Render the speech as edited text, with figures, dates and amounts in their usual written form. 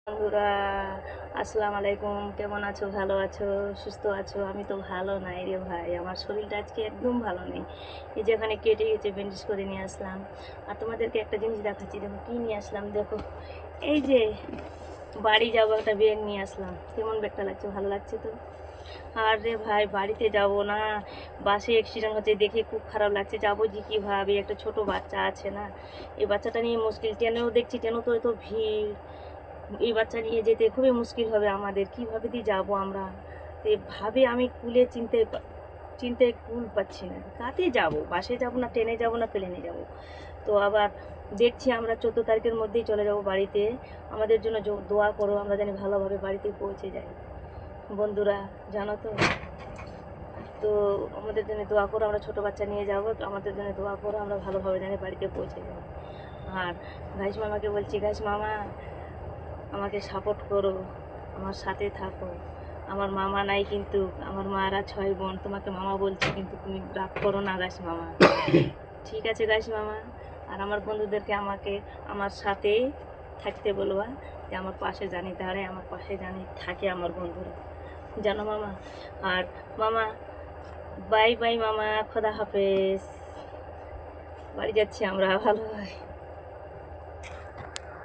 বন্ধুরা, আসসালামু আলাইকুম। কেমন আছো? ভালো আছো? সুস্থ আছো? আমি তো ভালো নাই রে ভাই, আমার শরীরটা আজকে একদম ভালো নেই। এই যে এখানে কেটে গেছে, ব্যান্ডেজ করে নিয়ে আসলাম। আর তোমাদেরকে একটা জিনিস দেখাচ্ছি, দেখো কী নিয়ে আসলাম। দেখো, এই যে বাড়ি যাবো একটা ব্যাগ নিয়ে আসলাম। কেমন ব্যাগটা লাগছে? ভালো লাগছে তো? আর রে ভাই, বাড়িতে যাব না, বাসে অ্যাক্সিডেন্ট হচ্ছে দেখে খুব খারাপ লাগছে। যাবো যে কীভাবে? একটা ছোট বাচ্চা আছে না, এই বাচ্চাটা নিয়ে মুশকিল। ট্রেনেও দেখছি, ট্রেনও তো এত ভিড়, এই বাচ্চা নিয়ে যেতে খুবই মুশকিল হবে আমাদের। কীভাবে দিয়ে যাবো আমরা? তো ভাবে আমি চিন্তায় কুল পাচ্ছি না, কাতে যাব? বাসে যাব না, ট্রেনে যাব না, প্লেনে যাব? তো আবার দেখছি আমরা 14 তারিখের মধ্যেই চলে যাব বাড়িতে। আমাদের জন্য দোয়া করো, আমরা জানি ভালোভাবে বাড়িতে পৌঁছে যাই। বন্ধুরা, জানো তো? তো আমাদের জন্য দোয়া করো, আমরা ছোটো বাচ্চা নিয়ে যাব, আমাদের জন্য দোয়া করো, আমরা ভালোভাবে জানি বাড়িতে পৌঁছে যাব। আর ঘাইস মামাকে বলছি, ঘাইস মামা আমাকে সাপোর্ট করো, আমার সাথে থাকো। আমার মামা নাই কিন্তু, আমার মারা 6 বোন, তোমাকে মামা বলছি কিন্তু তুমি রাগ করো না গাছ মামা। ঠিক আছে গাছ মামা। আর আমার বন্ধুদেরকে আমার সাথে থাকতে বলবা, যে আমার পাশে জানি দাঁড়ায়, আমার পাশে জানি থাকে আমার বন্ধুরা, জানো মামা? আর মামা, বাই বাই মামা, খোদা হাফেজ। বাড়ি যাচ্ছি আমরা, ভালো হয়।